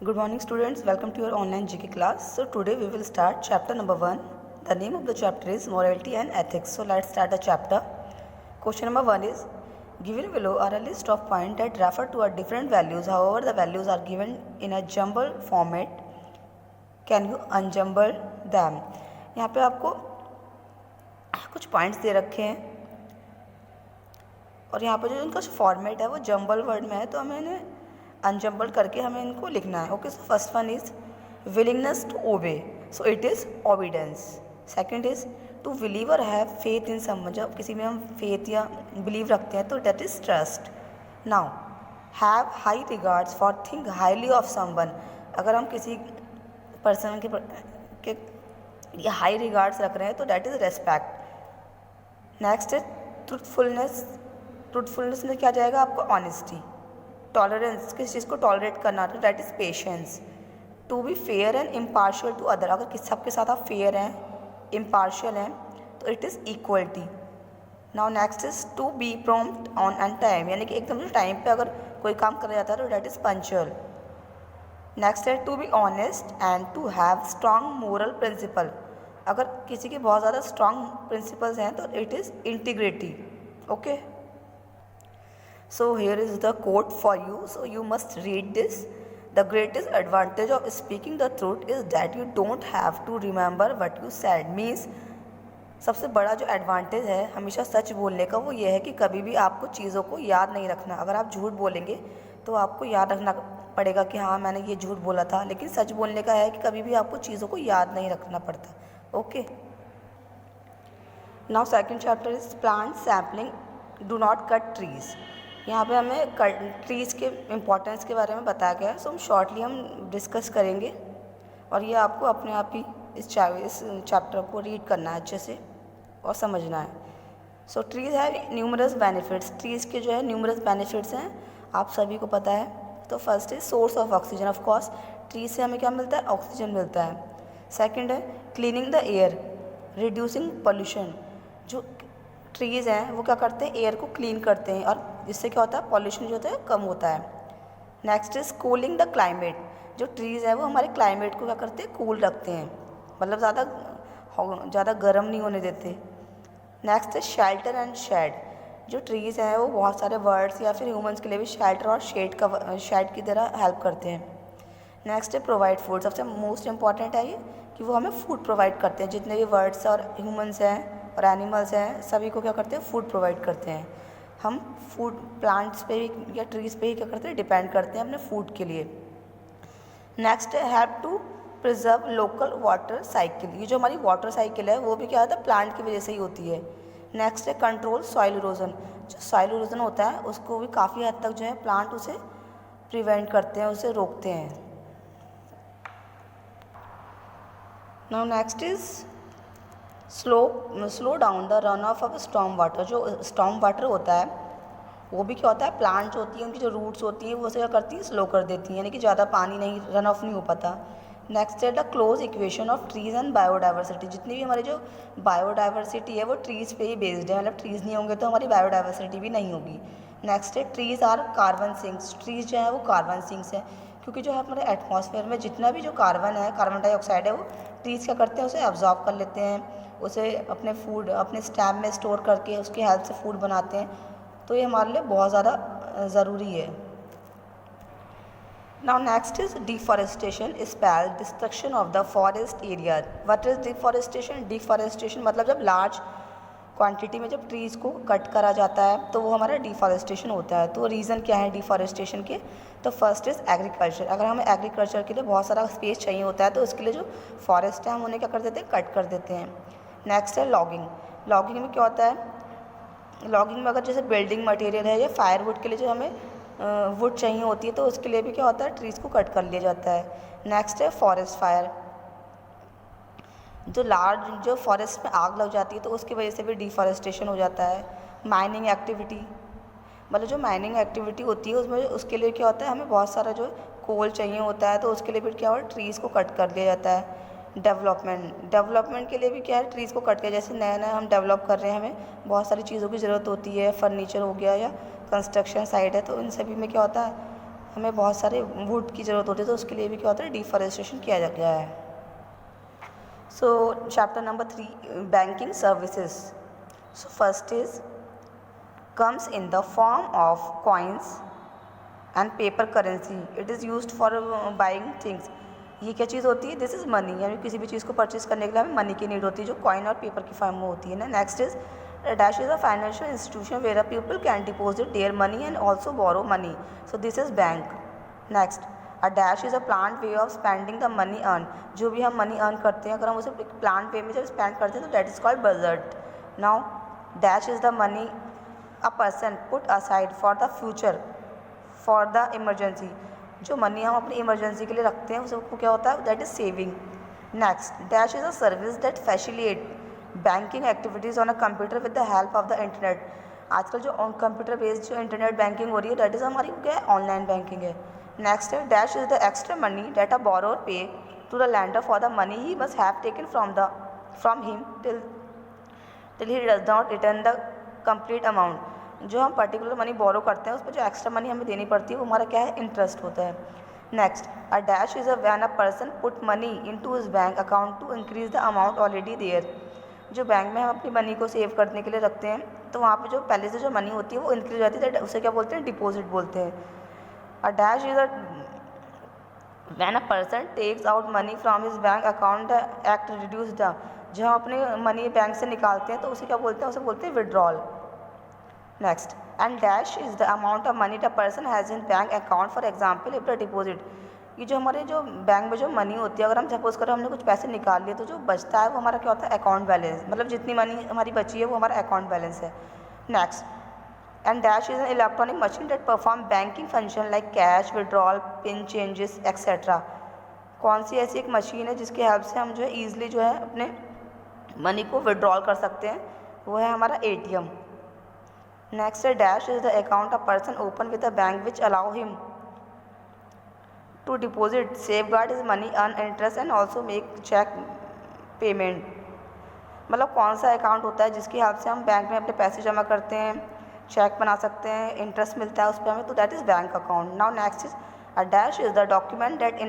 Good morning students, welcome to your online GK class. So today we will start chapter number 1. The name of the chapter is Morality and Ethics. So let's start the chapter. Question number 1 is, given below are a list of points that refer to a different values. However, the values are given in a jumbled format. Can you unjumble them? यहाँ पे आपको कुछ points दे रखे हैं और यहाँ पर जो इनका फॉर्मेट है वो जंबल वर्ड में है, तो हमें इन्हें अनजम्बल करके हमें इनको लिखना है. Okay, so first one is willingness to obey, so it is obedience. Second is to believe और हैव फेथ इन समवन, जब किसी में हम फेथ या बिलीव रखते हैं तो that is trust. Now have high regards for think highly of someone, अगर हम किसी पर्सन के ये हाई रिगार्ड्स रख रहे हैं तो that is respect. Next is truthfulness. Truthfulness में क्या जाएगा आपको? ऑनेस्टी. टॉलरेंस, किस चीज़ को टॉलरेट करना, तो that is patience. To be fair and impartial to other, अगर किस सबके साथ आप फेयर हैं, इम्पार्शियल हैं, तो it is equality. Now next is to be prompt on and time, यानी कि एकदम से टाइम पे अगर कोई काम करा जाता है तो डैट इज़ पंक्चुअल. नेक्स्ट है to be honest and to have strong moral principle, अगर किसी के बहुत ज़्यादा स्ट्रॉन्ग प्रिंसिपल्स हैं तो it is integrity. Okay, so here is the quote for you, so you must read this. The greatest advantage of speaking the truth is that you don't have to remember what you said. means सबसे बड़ा जो advantage है हमेशा सच बोलने का वो ये है कि कभी भी आपको चीज़ों को याद नहीं रखना. अगर आप झूठ बोलेंगे तो आपको याद रखना पड़ेगा कि हाँ मैंने ये झूठ बोला था, लेकिन सच बोलने का है कि कभी भी आपको चीज़ों को याद नहीं रखना पड़ता. Okay, now second chapter is plant sampling. Do not cut trees. यहाँ पे हमें ट्रीज़ के इम्पोर्टेंस के बारे में बताया गया है, सो हम शॉर्टली हम डिस्कस करेंगे और ये आपको अपने आप ही इस चैप्टर को रीड करना है अच्छे से और समझना है. सो ट्रीज़ है न्यूमरस बेनिफिट्स. ट्रीज़ के जो है न्यूमरस बेनिफिट्स हैं, आप सभी को पता है. तो first is source of oxygen. Of course tree से हमें क्या मिलता है? ऑक्सीजन मिलता है. सेकेंड है cleaning the air, reducing pollution. जो ट्रीज़ हैं वो क्या करते हैं? एयर को क्लीन करते हैं और जिससे क्या होता है? पॉल्यूशन जो होता है कम होता है. Next is cooling the climate. जो ट्रीज़ हैं वो हमारे क्लाइमेट को क्या करते हैं? कूल रखते हैं, मतलब ज़्यादा गर्म नहीं होने देते. Next is shelter and shade. जो ट्रीज़ हैं वो बहुत सारे बर्ड्स या फिर ह्यूमंस के लिए भी शेल्टर और शेड की तरह हेल्प करते हैं. नेक्स्ट है प्रोवाइड फूड. सबसे मोस्ट इम्पॉर्टेंट है ये कि वो हमें फूड प्रोवाइड करते हैं. जितने भी बर्ड्स और ह्यूमंस हैं और एनिमल्स हैं सभी को क्या करते हैं? फूड प्रोवाइड करते हैं. हम फूड प्लांट्स पे ही या ट्रीज़ पे ही क्या करते हैं? डिपेंड करते हैं अपने फूड के लिए. नेक्स्ट है help to preserve local water cycle. ये जो हमारी वाटर साइकिल है वो भी क्या होता है? प्लांट की वजह से ही होती है. नेक्स्ट है कंट्रोल सॉइल इरोजन. जो सॉइल इरोजन होता है उसको भी काफ़ी हद तक जो है प्लांट उसे प्रिवेंट करते हैं, उसे रोकते हैं. Now next is slow down the run of storm water. जो स्टॉर्म वाटर होता है वो भी क्या होता है? प्लांट जो होती है उनकी जो रूट्स होती हैं वो उसे क्या करती हैं? स्लो कर देती हैं, यानी कि ज़्यादा पानी नहीं रन ऑफ नहीं हो पाता. नेक्स्ट है the close equation of trees and biodiversity. जितनी भी हमारी जो बायोडाइवर्सिटी है वो ट्रीज़ पे ही बेस्ड है, मतलब ट्रीज़ नहीं होंगे तो हमारी बायोडाइवर्सिटी भी नहीं होगी. नेक्स्ट है trees are carbon sinks. Trees जो है वो कार्बन सिंक्स है क्योंकि जो है हमारे एटमॉस्फेयर में जितना भी जो कार्बन है, कार्बन डाइऑक्साइड है, वो ट्रीज़ क्या करते हैं? उसे एब्जॉर्ब कर लेते हैं, उसे अपने स्टैम में स्टोर करके उसकी हेल्प से फूड बनाते हैं. तो ये हमारे लिए बहुत ज़्यादा ज़रूरी है. Now next is deforestation spell destruction of the forest area. What is deforestation? Deforestation मतलब जब लार्ज क्वांटिटी में जब ट्रीज़ को कट करा जाता है तो वो हमारा डिफॉरेस्टेशन होता है. तो रीज़न क्या है डिफॉरेस्टेशन के? तो फर्स्ट इज़ एग्रीकल्चर. अगर हमें एग्रीकल्चर के लिए बहुत सारा स्पेस चाहिए होता है तो उसके लिए जो फॉरेस्ट है हम उन्हें क्या कर देते हैं? कट कर देते हैं. नेक्स्ट है लॉगिंग. लॉगिंग में क्या होता है? लॉगिंग में अगर जैसे बिल्डिंग मटेरियल है या फायरवुड के लिए जो हमें वुड चाहिए होती है तो उसके लिए भी क्या होता है? ट्रीज़ को कट कर लिया जाता है. नेक्स्ट है फॉरेस्ट फायर. जो फॉरेस्ट में आग लग जाती है तो उसकी वजह से भी डिफॉरेस्टेशन हो जाता है. माइनिंग एक्टिविटी, मतलब जो माइनिंग एक्टिविटी होती है उसमें उसके लिए क्या होता है? हमें बहुत सारा जो कोल चाहिए होता है तो उसके लिए भी क्या होता है? ट्रीज़ को कट कर लिया जाता है. डेवलपमेंट के लिए भी क्या है? ट्रीज़ को कट के, जैसे नया नया हम डेवलप कर रहे हैं, हमें बहुत सारी चीज़ों की ज़रूरत होती है, फर्नीचर हो गया या कंस्ट्रक्शन साइट है, तो इन सभी में क्या होता है? हमें बहुत सारे वुड की ज़रूरत होती है, तो उसके लिए भी क्या होता है, डिफॉरेस्टेशन किया जा गया है. सो chapter number 3, banking services. So first is comes in the form of coins and paper currency. It is used for buying things. ये क्या चीज़ होती है, दिस इज़ मनी, यानी किसी भी चीज़ को परचेज करने के लिए हमें मनी की नीड होती है, जो कॉइन और पेपर की फॉर्म में होती है ना. Next is dash is a financial institution where a people can deposit their money and also borrow money, so this is bank. Next, a dash is a planned way of spending the money earn. जो भी हम money earn करते हैं, अगर हम उसे planned वे में जब स्पेंड करते हैं तो that is called budget. Now dash is the money a person put aside for the future for the emergency. जो मनी हम अपनी इमरजेंसी के लिए रखते हैं उसको क्या होता है, that is saving. Next, dash is a service that facilitate banking activities on a computer with the help of the internet. आजकल जो कंप्यूटर बेस्ड जो इंटरनेट बैंकिंग हो रही है, दैट इज़ हमारी क्या है, ऑनलाइन बैंकिंग है. नेक्स्ट है dash is the extra money that a borrower pay to the lender for the money he must have taken from him till he does not return the complete amount. जो हम particular money borrow करते हैं उस पर जो extra money हमें देनी पड़ती है वो हमारा क्या है, इंटरेस्ट होता है. Next, a dash is a when a person put money into his bank account to increase the amount already there. जो बैंक में हम अपनी मनी को सेव करने के लिए रखते हैं तो वहाँ पे जो पहले से जो मनी होती है वो इंक्रीज हो जाती है, उसे क्या बोलते हैं, डिपॉजिट बोलते हैं. A dash is a when a person takes out money from his bank account the act reduce the. जब हम अपने मनी बैंक से निकालते हैं तो उसे क्या बोलते हैं, उसे बोलते हैं withdrawal. Next, and dash is the amount of money the person has in bank account, for example if the deposit. ये जो हमारे जो बैंक में जो मनी होती है, अगर हम सपोज करें हमने कुछ पैसे निकाल लिए तो जो बचता है वो हमारा क्या होता है, अकाउंट बैलेंस. मतलब जितनी मनी हमारी बची है वो हमारा अकाउंट बैलेंस है. Next, and dash is an electronic machine that perform banking function like cash withdrawal, pin changes etcetera. कौन सी ऐसी एक मशीन है जिसकी हेल्प से हम जो है ईजिली जो है अपने मनी को विड्रॉल कर सकते हैं, वो है हमारा ATM. Next, dash is the account a person open with a bank which allow him to deposit, safeguard his money, earn interest and also make check payment. मतलब कौन सा अकाउंट होता है जिसकी हेल्प से हम बैंक में अपने पैसे जमा करते हैं, चेक बना सकते हैं, इंटरेस्ट मिलता है उस पर हमें, तो that is bank account. Now next is a dash is the document that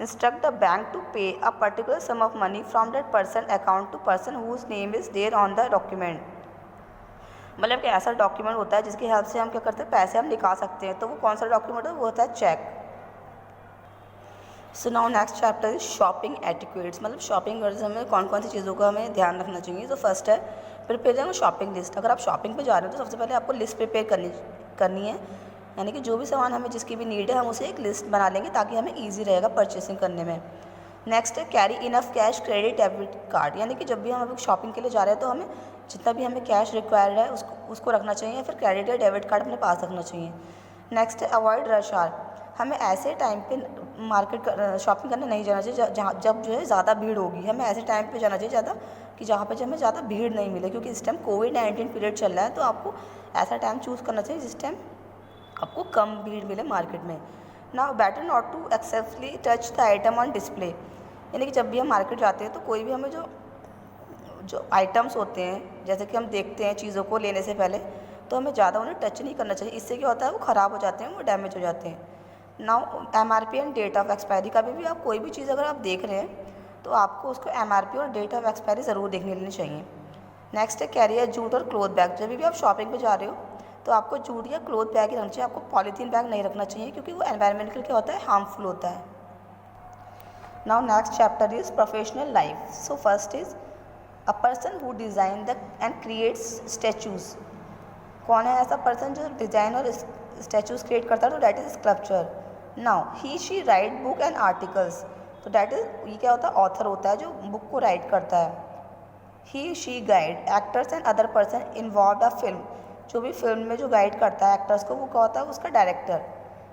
instruct the bank to pay a particular sum of money from that person account to person whose name is there on the document. मतलब कि ऐसा document होता है जिसकी help से हम क्या करते हैं, पैसे हम निकाल सकते हैं, तो वो कौन सा डॉक्यूमेंट है, वो होता है check. So now next chapter is shopping etiquettes. मतलब शॉपिंग करते समय कौन कौन सी चीज़ों का हमें ध्यान रखना चाहिए. तो फर्स्ट है प्रिपेयर शॉपिंग लिस्ट. अगर आप शॉपिंग पे जा रहे हो तो सबसे पहले आपको लिस्ट प्रिपेयर करनी है, यानी कि जो भी सामान हमें जिसकी भी नीड है हम उसे एक लिस्ट बना लेंगे ताकि हमें ईजी रहेगा परचेसिंग करने में. नेक्स्ट है carry enough cash, credit, debit card. यानी कि जब भी हम शॉपिंग के लिए जा रहे हैं तो हमें जितना भी हमें कैश रिक्वायर्ड है उसको रखना चाहिए, या फिर क्रेडिट या डेबिट कार्ड अपने पास रखना चाहिए. नेक्स्ट है अवॉइड रश आवर. हमें ऐसे टाइम पे मार्केट शॉपिंग करने नहीं जाना चाहिए जहाँ जब जो है ज़्यादा भीड़ होगी. हमें ऐसे टाइम पे जाना चाहिए ज़्यादा कि जहाँ पे जो हमें ज़्यादा भीड़ नहीं मिले, क्योंकि इस टाइम कोविड-19 पीरियड चल रहा है, तो आपको ऐसा टाइम चूज़ करना चाहिए जिस टाइम आपको कम भीड़ मिले मार्केट में. Now better not to excessively touch the item on display. यानी कि जब भी हम मार्केट जाते हैं तो कोई भी हमें जो आइटम्स होते हैं, जैसे कि हम देखते हैं चीज़ों को लेने से पहले, तो हमें ज़्यादा उन्हें टच नहीं करना चाहिए. इससे क्या होता है, वो ख़राब हो जाते हैं, वो डैमेज हो जाते हैं. Now MRP and date of expiry. कभी भी आप कोई भी चीज़ अगर आप देख रहे हैं तो आपको उसको MRP और डेट ऑफ एक्सपायरी ज़रूर देखने लेनी चाहिए. नेक्स्ट है कैरियर जूट और क्लोथ बैग. जब भी आप शॉपिंग पे जा रहे हो तो आपको जूट या क्लोथ बैग ही रखना चाहिए, आपको पॉलीथीन बैग नहीं रखना चाहिए, क्योंकि वो एनवायरनमेंट के लिए क्या होता है, हार्मफुल होता है. Now next chapter is professional life. So first is a person who design the end creates statues. कौन है ऐसा पर्सन जो डिज़ाइन और स्टैचूज क्रिएट करता है, तो that is sculpture. Now he she write book and articles. तो that is, ये क्या होता है, ऑथर होता है जो बुक को राइट करता है. He she guide actors and other person involve a film. जो भी फिल्म में जो गाइड करता है एक्टर्स को, वो क्या होता है, उसका director.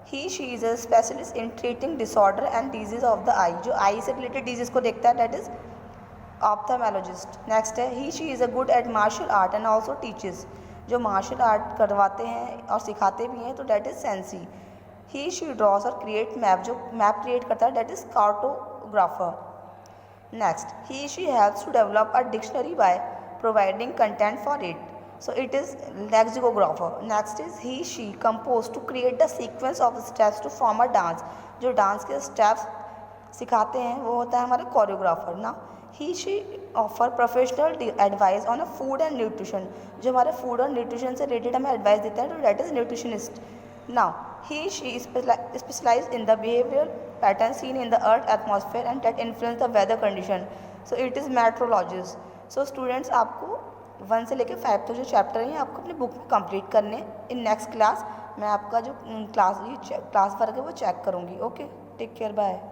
He she is a specialist in treating disorder and disease of the eye. जो आई से रिलेटेड डिजीज़ को देखता है, दैट इज ऑप्थेमोलॉजिस्ट. नेक्स्ट है he she is a good at martial art and also teaches. जो martial art करवाते हैं और सिखाते भी हैं, तो that is sensei. He she draws और क्रिएट मैप. जो मैप क्रिएट करता है, that is cartographer. Next, he she helps to develop a dictionary by providing content for it. So it is lexicographer. Next is he she composed to create the sequence of steps to form a dance. जो dance के steps सिखाते हैं वो होता है हमारे choreographer ना. He she offer professional advice on a food and nutrition. जो हमारे फूड और न्यूट्रिशन से रिलेटेड हमें एडवाइस देता है तो that is nutritionist. Now he she specialized in the behavioral pattern seen in the earth atmosphere and that influence the weather condition. So it is meteorologist. So students आपको 1 से लेकर 5 तक जो चैप्टर हैं आपको अपनी बुक में कंप्लीट करने. इन नेक्स्ट क्लास मैं आपका जो क्लास वर्क है वो चेक करूँगी. Okay, take care, bye.